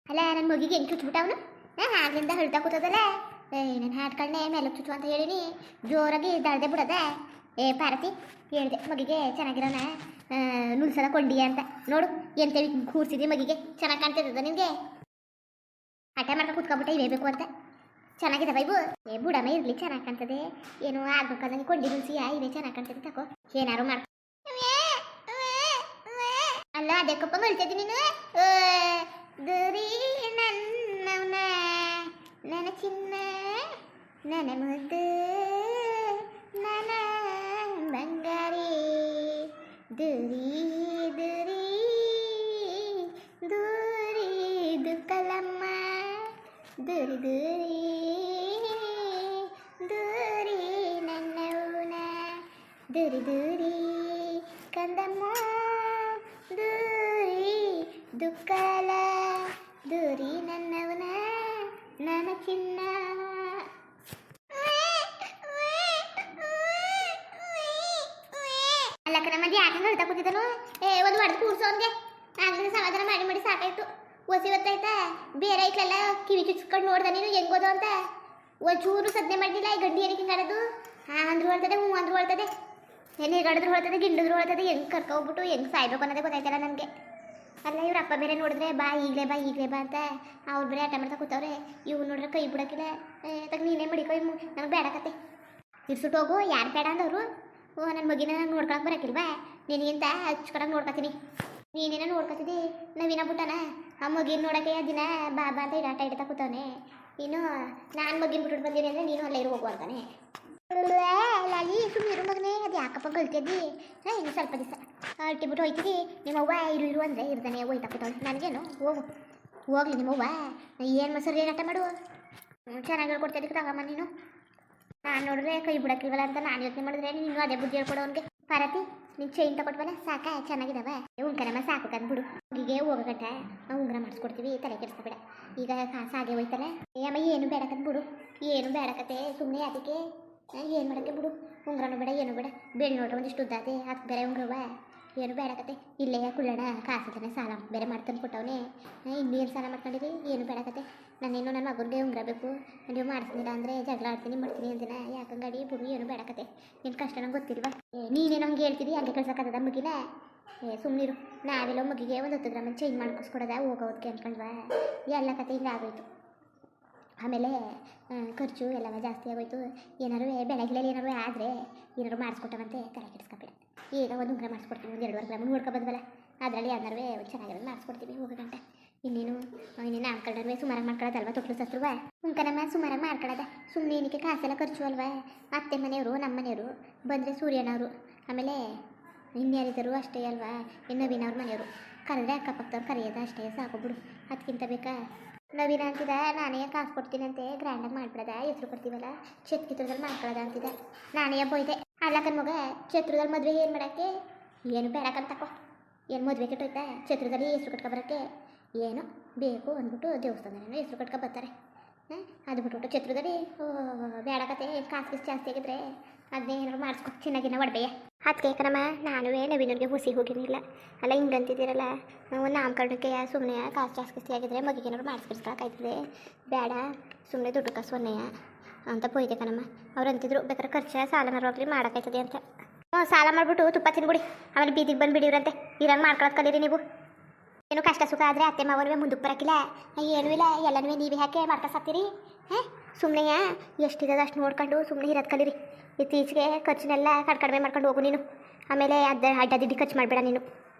ಅಲ್ಲ ನನ್ನ ಮಗಿಗೆ ಹೆಂಗೆ ಚುಚ್ಬಿಟ್ಟವನು ಆಗ್ಲಿಂದ ಹೇಳ್ತಾ ಕೂತದಲ್ಲ ನನ್ನ ಹಾಟ್ಗಳನ್ನೇ ಮೇಲೆ ಚುಚ್ಚು ಅಂತ ಹೇಳಿನಿ ಜೋರಾಗಿ ದಳ್ದೆ ಬಿಡದೆ ಪಾರ್ವತಿ ಹೇಳಿದೆ ಮಗಿಗೆ ಚೆನ್ನಾಗಿರೋಣ ನುಲ್ಸಲ ಕೊಂಡಿ ಅಂತ ನೋಡು ಎಂತೇಳಿ ಕೂರ್ಸಿದಿ ಮಗಿಗೆ ಚೆನ್ನಾಗಿ ಕಾಣ್ತಿದ್ದದ ನಿನಗೆ ಹಠ ಮಾಡ್ಕೊಂಡು ಕೂತ್ಕೊಬಿಟ್ಟೆ ಇವೇ ಬೇಕು ಅಂತ ಚೆನ್ನಾಗಿದೆ ಬೈಬು ಬುಡಮ್ಮ ಇರ್ಲಿ ಚೆನ್ನಾಗಿ ಕಾಣ್ತದೆ ಏನು ಆಗ್ಬೇಕಾದಂಗೆ ಕೊಂಡಿ ನುಲ್ಸಿಯಾ ಇವೇ ಚೆನ್ನಾಗಿ ಕಾಣ್ತದೆ ತಕೋ ಏನಾರು ಮಾಡ್ ಅಲ್ಲ ಅದಕ್ಕಪ್ಪ ಹೇಳ್ತಿದ್ದಿ ನೀನು ದೂರಿ ನನ್ನವನ ನನ್ನ ಚಿನ್ನ ನನ್ನ ಮುದ್ದು ನನ್ನ ಬಂಗಾರಿ ದೂರಿ ದೂರಿ ದೂರಿ ದುಕ್ಕಲಮ್ಮ ದೂರಿ ದೂರಿ ದೂರಿ ನನ್ನವನ ದೂರಿ ದೂರಿ ಕಂದಮ್ಮ ದೂರಿ ದುಕ್ಕಲ ದೂರಿ ನನ್ನವನ ನನ್ನ ಚಿನ್ನ ಅಲ್ಲಕ್ಕ ನಮ್ಮದಿ ಆಟ ಹೇಳ್ತಾ ಕೂತಿದ್ದನು ಒಂದು ಹೊಡೆದು ಕೂರ್ಸೋನ್ಗೆ ಆಗ್ಲಿಂದ ಸಮಾಧಾನ ಮಾಡಿ ಮಾಡಿ ಸಾಕಾಯ್ತು ಒಸಿ ಹೊತ್ತಾಯ್ತಾ ಬೇರೆ ಐತ್ಲೆಲ್ಲ ಕಿವಿ ಚುಚ್ಕೊಂಡು ನೋಡ್ದೆ ನೀನು ಹೆಂಗೋದು ಅಂತ ಒಂಚೂರು ಸದ್ನೆ ಮಾಡಿಲ್ಲ ಈ ಗಂಡಿ ಏನಕ್ಕೆ ಹಿಂಗಾಡೋದು ಅಂದ್ರು ಹೊಳ್ತದೆ ಹ್ಞೂ ಅಂದ್ರು ಹೊಳ್ತದೆ ನೀಗಡಿದ್ರು ಹೊಳ್ತದೆ ಗಿಂಡಿದ್ರು ಹೊಳ್ತದೆ ಹೆಂಗೆ ಕರ್ಕೊಬಿಟ್ಟು ಹೆಂಗೆ ಸಾಯ್ಬೇಕು ಅನ್ನೋದೇ ಗೊತ್ತಾಯ್ತಲ್ಲ ನನಗೆ ಅಲ್ಲ ಇವ್ರ ಅಪ್ಪ ಬೇರೆ ನೋಡಿದ್ರೆ ಬಾ ಈಗಲೇ ಬಾ ಅಂತ ಅವ್ರು ಬೇರೆ ಆಟ ಮಾಡ್ತಾ ಕೂತವ್ರೆ ಇವ್ರು ನೋಡ್ರೆ ಕೈ ಬಿಡೋಕ್ಕಿಲ್ಲ ತಗ ನೀನೇ ಮಡಿಕೊ ನನಗೆ ಬೇಡಕತ್ತೆ ಇರ್ಸುಟ್ಟು ಹೋಗು ಯಾರು ಬೇಡ ಅಂದವರು ನನ್ನ ಮಗಿನ ನಾನು ನೋಡ್ಕೊಳಕ್ಕೆ ಬರೋಕ್ಕಿಲ್ವಾ ನಿನಗಿಂತ ಹಚ್ಕೊಳಕ್ಕೆ ನೋಡ್ಕೊತೀನಿ ನೀನೇನ ನೋಡ್ಕೊತಿದ್ದಿ ನವೀನ ಬಿಟ್ಟನ ಆ ಮಗಿನ ನೋಡೋಕ್ಕೆ ದಿನ ಬಾಬಾ ಅಂತ ಆಟ ಇಡ್ತಾ ಕೂತವನೆ ಇನ್ನು ನಾನು ಮಗಿನ ಬಿಟ್ಬಿಟ್ಟು ಬಂದೀನಿ ಅಂದರೆ ನೀನು ಅಲ್ಲೇ ಹೋಗು ಅಂತಾನೆ ಲಾಲಿ ಸುಮ್ಮನೆ ಮಗನೇ ಅದು ಯಾಕಪ್ಪ ಕಲ್ತಿದ್ದಿ ಇನ್ನು ಸ್ವಲ್ಪ ದಿವಸ ಅಟ್ಟಿಬಿಟ್ಟು ಹೋಯ್ತಿದ್ದಿ ನಿಮ್ಮವ್ವ ಇರು ಅಂದರೆ ಇರ್ತಾನೆ ಹೋಯ್ತಾ ಕೂತವಳೆ ನನಗೇನು ಹೋಗ್ಲಿ ನಿಮ್ಮವ್ವ ಏನು ಮಸರು ಏನು ಆಟ ಮಾಡು ಚೆನ್ನಾಗಿ ಹೇಳ್ಕೊಡ್ತಿದ್ದಕ್ಕೆ ತಗಮ್ಮ ನೀನು ನಾನು ನೋಡಿದ್ರೆ ಕೈ ಬಿಡಕ್ಕಿಲ್ವಲ್ಲ ಅಂತ ನಾನು ಯೋಚನೆ ಮಾಡಿದ್ರೆ ನೀನು ಅದೇ ಬುದ್ಧಿ ಹೇಳ್ಕೊಡೋ ಅವ್ನಿಗೆ ಪಾರತಿ ನೀನು ಚೈನ್ ತಗೊಟ್ವಲ್ಲ ಸಾಕ ಚೆನ್ನಾಗಿದ್ದಾವೆ ಉಂಕರಮ್ಮ ಸಾಕು ಕಂದ್ಬಿಡು ಹೀಗೆ ಹೋಗಕಟ್ಟ ನಾವು ಉಂಗುರ ಮಾಡಿಸ್ಕೊಡ್ತೀವಿ ತಲೆ ಕೆಡಿಸ್ಬೇಡ ಈಗ ಕಾಸು ಹಾಗೆ ಹೋಯ್ತಲ್ಲ ಅಮ್ಮ ಏನು ಬೇಡಕತ್ ಬಿಡು ಏನು ಬೇಡಕತ್ತೆ ಸುಮ್ಮನೆ ಅದಕ್ಕೆ ಏನು ಮಾಡೋಕ್ಕೆ ಬಿಡು ಉಂಗ್ರನೂ ಬೇಡ ಏನು ಬೇಡ ಬೆಳ್ಳಿ ನೋಡ್ರೆ ಒಂದಿಷ್ಟು ಉದ್ದಾತೆ ಅದಕ್ಕೆ ಬೇರೆ ಉಂಗ್ರವ ಏನು ಬೇಡಕತ್ತೆ ಇಲ್ಲೇ ಕುಳ್ಳಣ ಕಾಸಿದ್ದಾನೆ ಸಾಲ ಬೇರೆ ಮಾಡ್ತಾನೆ ಕೊಟ್ಟವನೇ ಇನ್ನೇನು ಸಾಲ ಮಾಡ್ಕೊಂಡಿರಿ ಏನು ಬೇಡಕತ್ತೆ ನಾನೇನು ನನ್ನ ಮಗನಿಗೆ ಉಂಗ್ರ ಬೇಕು ನೀವು ಮಾಡಿಸ್ತೀರಾ ಅಂದರೆ ಜಗಳ ಆಡ್ತೀನಿ ಮಾಡ್ತೀನಿ ಅಂದಿನ ಯಾಕಂಗಡಿ ಬಿಡು ಏನು ಬೇಡಕತ್ತೆ ನಿನ್ನ ಕಷ್ಟ ನಂಗೆ ಗೊತ್ತಿಲ್ವಾ ನೀನೇನು ಹಂಗೆ ಹೇಳ್ತಿದ್ದಿ ಹಂಗೆ ಕಳ್ಸಕ್ಕದ ಮಗಿನ ಸುಮ್ಮನಿರು ನಾವೆಲ್ಲ ಮಗಿಗೆ ಒಂದು 10 ಗ್ರಾಮ್ ಚೇಂಜ್ ಮಾಡ್ಕೊಸ್ಕೊಡೋದ ಹೋಗೋದಕ್ಕೆ ಅನ್ಕೊಂಡ್ವಾ ಎಲ್ಲ ಕತೆ ಹಿಂಗೆ ಆಗೋಯ್ತು ಆಮೇಲೆ ಖರ್ಚು ಎಲ್ಲವ ಜಾಸ್ತಿ ಆಗೋಯ್ತು ಏನಾರು ಬೆಳಗ್ಗೆಲ್ಲಿ ಏನಾರು ಆದರೆ ಏನಾರು ಮಾಡಿಸ್ಕೊಟ್ಟವಂತೆ ತಲೆ ಕೆಡಿಸ್ಕೊಬೇಡ ಈಗ ಒಂದು ಉಂಗ್ರ ಮಾಡಿಸ್ಕೊಡ್ತೀವಿ ಒಂದು 2.5 ಗ್ರಾಮ್ ನೋಡ್ಕೊ ಬಂದ್ವಲ್ಲ ಅದರಲ್ಲಿ ಯಾರು ಚೆನ್ನಾಗಿರೋದು ಮಾಡಿಸ್ಕೊಡ್ತೀವಿ ಹೋಗೋ ಗಂಟೆ ಇನ್ನೇನು ನಾಮಕರಣವೇ ಸುಮಾರಾಗಿ ಮಾಡ್ಕೊಳ್ಳೋದಲ್ವ ತೊಟ್ಲು ಸತ್ರುವ ಉಂಕನಮ್ಮ ಸುಮಾರಾಗಿ ಮಾಡ್ಕೊಳ್ಳೋದ ಸುಮ್ಮನೆ ಏನಕ್ಕೆ ಕಾಸೆಲ್ಲ ಖರ್ಚು ಅಲ್ವಾ ಅತ್ತೆ ಮನೆಯವರು ನಮ್ಮ ಮನೆಯವರು ಬಂದರೆ ಸೂರ್ಯನವರು ಆಮೇಲೆ ಇನ್ಯಾರಿದ್ದರು ಅಷ್ಟೇ ಅಲ್ವಾ ಇನ್ನು ನವೀನವ್ರ ಮನೆಯವರು ಕರೆದ್ರೆ ಅಕ್ಕಪಕ್ಕದವ್ರು ಕರೆಯೋದ ಅಷ್ಟೇ ಸಾಕು ಬಿಡು ಅದಕ್ಕಿಂತ ಬೇಕಾ ನವೀನ ಅಂತಿದ್ದ ನಾನೇ ಕಾಸು ಕೊಡ್ತೀನಂತೆ ಗ್ರ್ಯಾಂಡಾಗಿ ಮಾಡ್ಬಿಡೋದ ಹೆಸರು ಕೊಡ್ತೀವಲ್ಲ ಛತ್ರದಲ್ಲಿ ಮಾಡ್ಕೊಳ್ಳೋದ ಅಂತಿದ್ದ ನಾನೇ ಬೈದೆ ಅಲ್ಲಕ್ಕನ ಮಗ ಛತ್ರದಲ್ಲಿ ಮದುವೆ ಏನು ಮಾಡೋಕ್ಕೆ ಏನು ಬೇಡಕ್ಕಂತಕೋ ಏನು ಮದುವೆ ಕೆಟ್ಟೋಯ್ತಾ ಛತ್ರದಲ್ಲಿ ಹೆಸರು ಕಟ್ಕೊಬರೋಕ್ಕೆ ಏನು ಬೇಕು ಅಂದ್ಬಿಟ್ಟು ದೇವಸ್ಥಾನದಲ್ಲಿ ಹೆಸರು ಕಟ್ಕೊ ಬರ್ತಾರೆ ಅದು ಬಿಟ್ಬಿಟ್ಟು ಛತ್ರದಲ್ಲಿ ಬೇಡಕತ್ತೆ ಕಾಸು ಜಾಸ್ತಿ ಆಗಿದ್ರೆ ಅದನ್ನೇ ಏನಾದ್ರು ಮಾಡಿಸ್ಕೊ ಚೆನ್ನಾಗಿನ ಒಡವೆಯ ಅದಕ್ಕೆ ಕಣಮ್ಮ ನಾನು ನವೀನವ್ರಿಗೆ ಹುಸಿ ಹೋಗಿರಲಿಲ್ಲ ಅಲ್ಲ ಹಿಂಗಂತಿದ್ದೀರಲ್ಲ ಒಂದು ನಾಮಕರಣಕ್ಕೆ ಸುಮ್ಮನೆ ಕಾಸು ಜಾಸ್ತಿ ಆಗಿದ್ರೆ ಮಗಿಗೆ ಏನಾದ್ರು ಮಾಡಿಸ್ಕೊಳ್ಸ್ಕೊಳಕ್ಕಾಯ್ತದೆ ಬೇಡ ಸುಮ್ಮನೆ ದುಡ್ಡು ಕಾಸು ಒನ್ನೆಯ ಅಂತ ಬೈದೆ ಕಣಮ್ಮ ಅವ್ರು ಅಂತಿದ್ರು ಬೇಕಾದ್ರೆ ಖರ್ಚು ಸಾಲನಾರು ಹೋಗ್ಲಿ ಮಾಡೋಕ್ಕಾಯ್ತದೆ ಅಂತ ಸಾಲ ಮಾಡಿಬಿಟ್ಟು ತುಪ್ಪ ತಿನ್ಬಿಡಿ ಆಮೇಲೆ ಬೀದಿಗೆ ಬಂದುಬಿಡಿವ್ರಂತೆ ಇರಂಗೆ ಮಾಡ್ಕೊಳೋದು ಕಲೀರಿ ನೀವು ಏನು ಕಷ್ಟ ಸುಖ ಆದರೆ ಅತ್ತೆ ಮಾವನವೇ ಮುಂದಕ್ಕೆ ಬರೋಕ್ಕಿಲ್ಲ ಏನೂ ಇಲ್ಲ ಎಲ್ಲನೂ ನೀವೇ ಯಾಕೆ ಮಾಡ್ಕೊಸಾಕ್ತೀರಿ ಸುಮ್ಮನೆ ಎಷ್ಟಿದೆ ಅಷ್ಟು ನೋಡ್ಕೊಂಡು ಸುಮ್ಮನೆ ಇರೋದು ಕಲೀರಿ ಇತ್ತೀಚೆಗೆ ಖರ್ಚಿನೆಲ್ಲ ಕಡಿಮೆ ಮಾಡ್ಕೊಂಡು ಹೋಗು ನೀನು ಆಮೇಲೆ ಅಡ್ಡದಿಡ್ಡಿ ಖರ್ಚು ಮಾಡಬೇಡ ನೀನು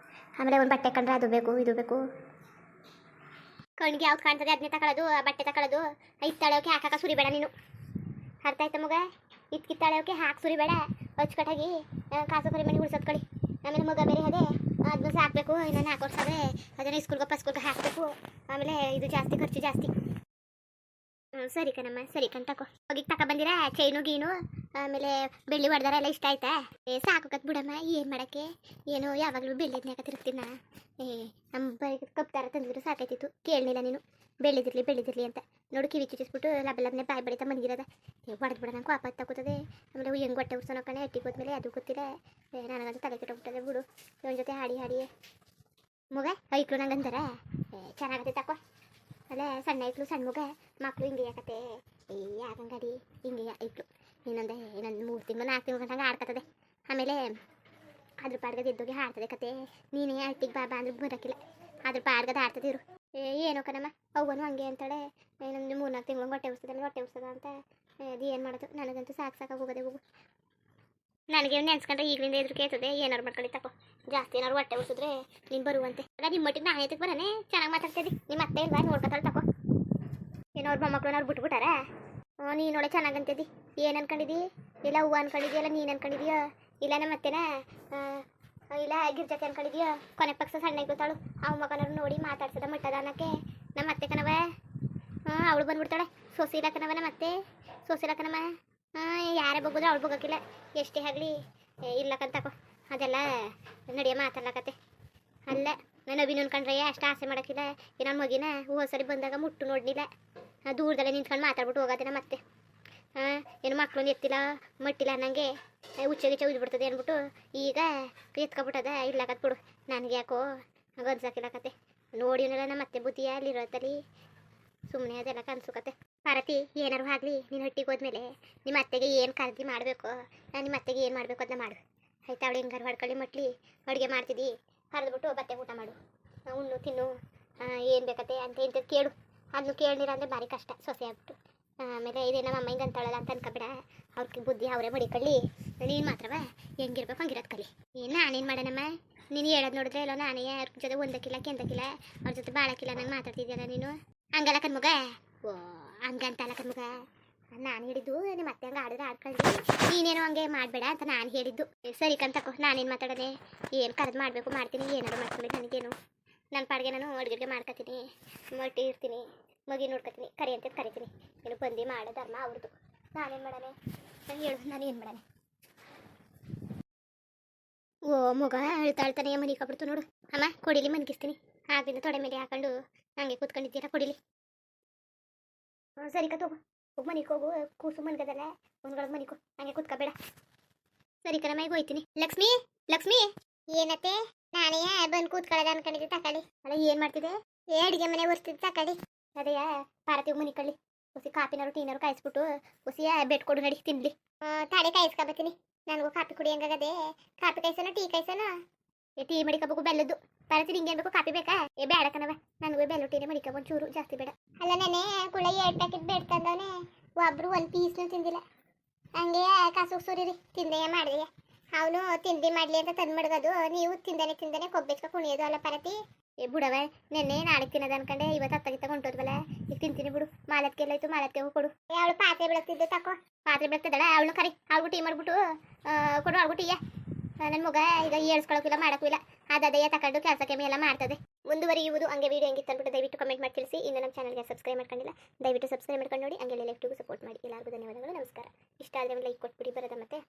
ಆಮೇಲೆ ಒಂದು ಬಟ್ಟೆ ಕಂಡ್ರೆ ಅದು ಬೇಕು ಇದು ಬೇಕು ಕಣ್ಣಿಗೆ ಯಾವ್ದು ಕಾಣ್ತದೆ ಅದನ್ನೇ ತಗೊಳ್ಳೋದು ಬಟ್ಟೆ ತಗೊಳ್ಳೋದು ಇತ್ತಾಳೋಕೆ ಹಾಕಾಕ ಸುರಿಬೇಡ ನೀನು ಅರ್ಥ ಆಯ್ತಾ ಮಗ ಇತ್ಕಿತ್ತಾಳೋಕೆ ಹಾಕಿ ಸುರಿಬೇಡ ಅಚ್ಚುಕಟ್ಟಾಗಿ ಕಾಸು ಪರಿಮಣಿ ಉಳಿಸೋದು ಕಳಿ ಆಮೇಲೆ ಮಗ ಬೇರೆ ಅದೇ ಅದನ್ನು ಸಾಕಬೇಕು ಇನ್ನೊಂದು 4 ವರ್ಷ ಆದರೆ ಅದನ್ನು ಸ್ಕೂಲ್ಗೆ ಹಾಕಬೇಕು ಆಮೇಲೆ ಇದು ಜಾಸ್ತಿ ಖರ್ಚು ಜಾಸ್ತಿ ಸರಿ ಕಣಮ್ಮ ಸರಿ ಕಣ್ತಕೋ ಹೋಗಿ ಬಂದಿರಾ ಚೈನು ಗೀನು ಆಮೇಲೆ ಬೆಳ್ಳಿ ಹೊಡೆದಾರ ಎಲ್ಲ ಇಷ್ಟ ಆಯ್ತಾ ಸಾಕತ್ ಬಿಡಮ್ಮ ಏನು ಮಾಡೋಕ್ಕೆ ಏನು ಯಾವಾಗಲೂ ಬೆಳ್ಳಿದ್ನ್ಯಾಕ ತಿರುಗ್ತೀನ ನಮ್ಮ ಬೈಕ್ ಕಪ್ತಾರ ತಂದಿದ್ರು ಸಾಕೈತಿತ್ತು ಕೇಳಲಿಲ್ಲ ನೀನು ಬೆಳ್ಳಿದಿರ್ಲಿ ಅಂತ ನೋಡು ಕಿವಿ ಚುಚ್ಚಿಸ್ಬಿಟ್ಟು ಲಬ್ಬನೆ ಬಾಯಿ ಬಡಿತಾ ಮನಗಿರದ ಹೊಡೆದು ಬಿಡ ನಂಗೆ ಕೋಪ ತಗೋತದೆ ಆಮೇಲೆ ಹೆಂಗೆ ಹೊಟ್ಟೆ ಉರ್ಸೋಣ ಕಣೆ ಎಟ್ಟಿಗೆ ಹೋದ್ಮೇಲೆ ಅದು ಗೊತ್ತಿಲ್ಲ ನನಗಂತೂ ತಲೆ ಕೆಟ್ಟೋಗ್ಬಿಟ್ಟದೆ ಬಿಡು ಇವನ ಜೊತೆ ಹಾಡಿ ಮಗ ಐಕ್ಳು ನಂಗಂತಾರ ಚೆನ್ನಾಗತ್ತೆ ತಕೋ ಅಲ್ಲ ಸಣ್ಣ ಇಟ್ಲು ಸಣ್ಣ ಮಗ ಮಕ್ಕಳು ಹಿಂಗೆ ಯಾಕತ್ತೆ ಯಾಕಂಗಡಿ ಹಿಂಗೆ ಇಟ್ಲು ಇನ್ನೊಂದು 3 ತಿಂಗಳು 4 ತಿಂಗಳು ಗಂಟಂಗೆ ಆಡ್ಕತ್ತದೆ ಆಮೇಲೆ ಅದ್ರ ಪಾಡ್ಗದ ಇದ್ದೋಗಿ ಹಾಡ್ತದೆ ಕತೆ ನೀನೇ ಅಟ್ಟಿಗೆ ಬಾಬಾ ಅಂದ್ರೆ ಬರೋಕ್ಕಿಲ್ಲ ಅದ್ರ ಪಾಡ್ಗದ ಆಡ್ತದೆ ಇರು ಏನೋ ಕಣಮ್ಮ ಅವ್ವನು ಹಂಗೆ ಅಂತಾಳೆ ಇನ್ನೊಂದು 3-4 ತಿಂಗಳು ಹೊಟ್ಟೆ ಉಡ್ಸದ ಅಂತ ಅದು ಏನು ಮಾಡೋದು ನನಗಂತೂ ಸಾಕಾಗಿ ಹೋಗೋದೆ ಹೋಗು ನನಗೆ ನೆನ್ಸ್ಕೊಂಡ್ರೆ ಈಗಲಿಂದ ಎದುರಿಗೆ ಆಯ್ತದೆ ಏನಾರು ಮಾಡ್ಕೊಳ್ಳಿ ತಗೋ ಜಾಸ್ತಿ ಏನಾರು ಹೊಟ್ಟೆ ಉಡ್ಸಿದ್ರೆ ನೀನು ಬರುವಂತೆ ಆಗ ನಿಮ್ಮ ಮಟ್ಟಿಗೆ ನಾನು ಎತ್ತಕ್ಕೆ ಬರೋನೆ ಚೆನ್ನಾಗಿ ಮಾತಾಡ್ತಿದ್ದಿ ನಿಮ್ಮ ಅತ್ತೆ ಇಲ್ವಾ ನೋಡ್ಕೊತಾಳೆ ತಗೋ ಏನೋ ಅವ್ರ ಮೊಮ್ಮಕ್ಕಳು ಅವ್ರು ಬಿಟ್ಬಿಟ್ಟಾರ ನೀನೊಳೆ ಚೆನ್ನಾಗಿ ಅಂತಿದ್ದಿ ಏನು ಅನ್ಕೊಂಡಿದ್ದಿ ಇಲ್ಲ ಹೂವು ಅನ್ಕೊಂಡಿದ್ಯಲ್ಲ ನೀನು ಅನ್ಕೊಂಡಿದ್ಯಾ ಇಲ್ಲ ನಮ್ಮ ಅತ್ತೆನ ಇಲ್ಲ ಗಿರ್ಜಕ್ಕೆ ಅನ್ಕೊಂಡಿದ್ಯಾ ಕೊನೆ ಪಕ್ಷ ಸಣ್ಣ ಗೊತ್ತಾಳು ಅವ್ ಮಗನವ್ರು ನೋಡಿ ಮಾತಾಡ್ಸದ ಮಟ್ಟದ ಅನ್ನಕ್ಕೆ ನಮ್ಮ ಅತ್ತೆ ಕಣವ ಅವಳು ಬಂದ್ಬಿಡ್ತಾಳೆ ಸೊಸಿಲ ಕಣವ ನಮ್ಮ ಅತ್ತೆ ಸೊಸಿಲ ಕಣವ ಯಾರೇ ಬಗ್ಗಿದ್ರೆ ಅವಳು ಬಗ್ಗಕ್ಕಿಲ್ಲ ಎಷ್ಟೇ ಆಗಲಿ ಇಲ್ಲಕ್ಕಂತಕೋ ಅದೆಲ್ಲ ನಡೆಯ ಮಾತಾಡ್ಲಕತ್ತೆ ಅಲ್ಲ ನಾನು ಅಭಿನನ್ ಕಂಡ್ರೆ ಅಷ್ಟು ಆಸೆ ಮಾಡೋಕ್ಕಿಲ್ಲ ನನ್ನ ಮಗಿನ ಹೋದ್ಸರಿ ಬಂದಾಗ ಮುಟ್ಟು ನೋಡ್ಲಿಲ್ಲ ದೂರದಲ್ಲೇ ನಿಂತ್ಕೊಂಡು ಮಾತಾಡ್ಬಿಟ್ಟು ಹೋಗೋದಿನ ಮತ್ತೆ ಏನು ಮಕ್ಕಳನ್ನ ಎತ್ತಿಲ್ಲ ಮಟ್ಟಿಲ್ಲ ಅನ್ನಂಗೆ ಹುಚ್ಚ ಉದ್ಬಿಡ್ತದೆ ಅಂದ್ಬಿಟ್ಟು ಈಗ ಎತ್ಕೊಬಿಟ್ಟದ ಇರ್ಲಾಕತ್ ಬಿಡು ನನಗೆ ಯಾಕೋ ಗನ್ಸಾಕಿಲ್ಲಕತ್ತೆ ನೋಡಿನಲ್ಲ ನಮ್ಮ ಅತ್ತೆ ಬುದ್ಧಿಯ ಅಲ್ಲಿರೋದಲ್ಲಿ ಸುಮ್ಮನೆ ಅದೆಲ್ಲ ಕನ್ಸುಕತ್ತೆ ಪಾರತಿ ಏನಾರು ಆಗಲಿ ನೀನು ಹಟ್ಟಿಗೆ ಹೋದ್ಮೇಲೆ ನಿಮ್ಮ ಅತ್ತೆಗೆ ಏನು ಕರ್ದಿ ಮಾಡಬೇಕು ನಿಮ್ಮ ಅತ್ತೆಗೆ ಏನು ಮಾಡಬೇಕು ಅದನ್ನ ಮಾಡು ಆಯ್ತಾ ಅವಳು ಹೆಂಗಾರು ಹೊಡ್ಕೊಳ್ಳಿ ಮಟ್ಲಿ ಅಡುಗೆ ಮಾಡ್ತಿದ್ದಿ ಕರೆದ್ಬಿಟ್ಟು ಬತ್ತೆ ಊಟ ಮಾಡು ಉಣ್ಣು ತಿನ್ನು ಏನು ಬೇಕತ್ತೆ ಅಂತ ಇಂಥದ್ದು ಕೇಳು ಅದನ್ನು ಕೇಳಿರ ಅಂದರೆ ಭಾರಿ ಕಷ್ಟ ಸೊಸೆ ಆಗ್ಬಿಟ್ಟು ಆಮೇಲೆ ಇದೇ ನಮ್ಮ ಅಮ್ಮ ಹಿಂಗೆ ಅಂತಾಳಲ್ಲ ಅಂತ ಅನ್ಕೊಬೇಡ ಅವ್ರಿಗೆ ಬುದ್ಧಿ ಅವರೇ ಮಡಿಕೊಳ್ಳಿ ನೀನು ಮಾತ್ರವ ಹೆಂಗಿರ್ಬೇಕು ಹಂಗಿರೋದು ಕಲಿ ಏನು ನಾನೇನು ಮಾಡೋಣಮ್ಮ ನೀನು ಹೇಳೋದು ನೋಡಿದ್ರೆ ಎಲ್ಲೋ ನಾನೇ ಅವ್ರ ಜೊತೆ ಒಂದಕ್ಕಿಲ್ಲ ಕೆಂದಕ್ಕಿಲ್ಲ ಅವ್ರ ಜೊತೆ ಬಾಳಕ್ಕಿಲ್ಲ ನಂಗೆ ಮಾತಾಡ್ತಿದ್ದೀರ ನೀನು ಹಂಗಲ್ಲ ಕಣ್ಮಗ ಓ ಹಂಗಂತಲ್ಲ ಕಣ್ಮಗ ನಾನು ಹೇಳಿದ್ದು ನಿಮ್ಮ ಮತ್ತೆ ಹಂಗೆ ಆಡಿದ್ರೆ ಆಡ್ಕೊಳ್ಳಿ ನೀನೇನೋ ಹಂಗೆ ಮಾಡಬೇಡ ಅಂತ ನಾನು ಹೇಳಿದ್ದು ಸರಿ ಕಂತಕೋ ನಾನೇನು ಮಾತಾಡೋದೆ ಏನು ಕರೆದು ಮಾಡಬೇಕು ಮಾಡ್ತೀನಿ ಏನಾರು ಮಾಡ್ಕೊಳ್ಳಿ ನನಗೇನು ನನ್ನ ಪಾಡಿಗೆ ನಾನು ಅಡುಗೆ ಮಾಡ್ಕೊತೀನಿ ಮಟ್ಟಿ ಇರ್ತೀನಿ ಮಗಿ ನೋಡ್ಕೊತೀನಿ ಕರಿ ಅಂತ ಕರಿತೀನಿ ಏನು ಬಂದು ಮಾಡೋ ಧರ್ಮ ಅವ್ರದ್ದು ನಾನೇನು ಮಾಡಾನೆ ನಾನು ಹೇಳು ನಾನು ಏನು ಮಾಡಾನೆ ಓ ಮಗ ಅಳ್ತಾಳ್ತಾನೆ ಮನೆ ಕಬಿಡ್ತು ನೋಡು ಅಮ್ಮ ಕೊಡಿಲಿ ಮನ್ಗಿಸ್ತೀನಿ ಆಗಿಂದ ತೊಡೆ ಮೇಲೆ ಹಾಕೊಂಡು ಹಂಗೆ ಕೂತ್ಕೊಂಡಿದ್ದೀರಾ ಕೊಡಿಲಿ ಸರಿ ಕತ್ ಹೋಗು ಹೋಗಿ ಮನೆಗೆ ಹೋಗು ಕೂಸು ಮನ್ಗದಲ್ಲ ಒಂದ್ಗಳಿಗೆ ಮನಿಕೋ ಹಂಗೆ ಕೂತ್ಕೋಬೇಡ ಸರಿ ಕಣ ಮೈಗೆ ಹೋಯ್ತೀನಿ ಲಕ್ಷ್ಮಿ ಲಕ್ಷ್ಮಿ ಏನತ್ತೆ ನಾನೇ ಬಂದು ಕೂತ್ಕೊಳ್ಳೋದ ಅನ್ಕೊಂಡಿದ್ದೆ ತಕೊಳ್ಳಿ ಅಲ್ಲ ಏನು ಮಾಡ್ತಿದ್ದೆ ಅಡುಗೆ ಮನೆ ಒರ್ಸ್ತಿದ್ದೆ ತಕೊಳ್ಳಿ ಅದೇ ಪಾರತಿ ಮನಿ ಕಳ್ಳಿ ಹುಸಿ ಕಾಪಿನಾರು ಟೀನಾರು ಕಾಯಿಸ್ಬಿಟ್ಟು ಹುಸಿಯ ಬೆಟ್ ಕೊಡು ನಡಿ ತಿನ್ಲಿ ತಾಡೆ ಕಾಯಿಸ್ಕೊಬತ್ತೀನಿ ನನಗೂ ಕಾಪಿ ಕುಡಿ ಹಂಗಾಗದೆ ಕಾಪಿ ಕಾಯಿಸೋಣ ಟೀ ಕಾಯಿಸೋಣ ಟೀ ಮಡಿಕೋಬೇಕು ಬೆಲ್ಲದ್ದು ಪಾರತಿ ನಿಂಗೆ ಬೇಕು ಕಾಪಿ ಬೇಕಾ ಬೇಡ ಕಣವ ನನಗೂ ಬೆಲ್ಲ ಟೀನೇ ಮಡಿಕೋಬೋದು ಚೂರು ಜಾಸ್ತಿ ಬೇಡ ಅಲ್ಲ ನಾನೇ ಕುಳ 2 ಪ್ಯಾಕೆಟ್ ಬೆಡ್ ತಂದವನೆ ಒಬ್ರು 1 ಪೀಸ್ನು ತಿಂದಿಲ್ಲ ಹಂಗೆ ಕಾಸು ಸುರಿರಿ ತಿಂದೆಯ ಮಾಡಿದೆಯ ಅವನು ತಿಂಡಿ ಮಾಡಲಿ ಅಂತ ತಂದು ಮಡಗೋದು ನೀವು ತಿಂದಾನೆ ಕೊಬ್ಬೆಚ್ಕ ಕುಣಿಯೋದು ಅಲ್ಲ ಪಾರತಿ ಬಿಡವ ನೆನ್ನೆ ನಾಳೆ ತಿನ್ನೋದು ಅನ್ಕಂಡೆ ಇವತ್ತು ಅತ್ತಗಿತ್ತ ಹೊಂಟೋದ್ವಲ್ಲ ಈಗ ತಿಂತೀನಿ ಬಿಡು ಮಾಲತ್ಗೆ ಎಲ್ಲಾಯ್ತು ಮಾಲತ್ಗೆ ಹೋಗಿ ಕೊಡು ಅವಳು ಪಾತ್ರೆ ಬೆಳಗ್ತಿದ್ದೆ ತಕೋ ಪಾತ್ರೆ ಬೆಳಗ್ತಿದ್ದಾಳ ಅವಳು ಕರಿ ಅವಳು ಟೀ ಮಾಡ್ಬಿಟ್ಟು ಕೊಡು ಅವಳು ಟೀಯ ನನ್ನ ಮಗ ಈಗ ಏಳ್ಸ್ಕೊಳಕಿಲ್ಲ ಮಾಡೋಕ್ಕಿಲ್ಲ ಅದೇ ತಗೊಂಡು ಕೆಲಸಕ್ಕೆ ಎಲ್ಲ ಮಾಡ್ತದೆ ಮುಂದುವರಿಯುವುದು ಹಂಗೆ ವೀಡಿಯೋ ಹೆಂಗಿತ್ತು ಅಂದ್ಬಿಟ್ಟು ದಯವಿಟ್ಟು ಕಮೆಂಟ್ ಮಾಡಿ ತಿಳಿಸಿ ಇನ್ನು ನಮ್ಮ ಚಾನಲ್ಗೆ ಸಬ್ಸ್ಕ್ರೈಬ್ ಮಾಡ್ಕೊಂಡಿಲ್ಲ ದಯವಿಟ್ಟು ಸಬ್ಸ್ಕ್ರೈಬ್ ಮಾಡ್ಕೊಂಡು ನೋಡಿ ಹಂಗೆ ಲೈಕ್ಟಿಗೂ ಸಪೋರ್ಟ್ ಮಾಡಿ ಎಲ್ಲರಿಗೂ ಧನ್ಯವಾದಗಳು ನಮಸ್ಕಾರ ಇಷ್ಟ ಆದರೆ ಲೈಕ್ ಕೊಟ್ಬಿಡಿ ಬರೋದ ಮತ್ತೆ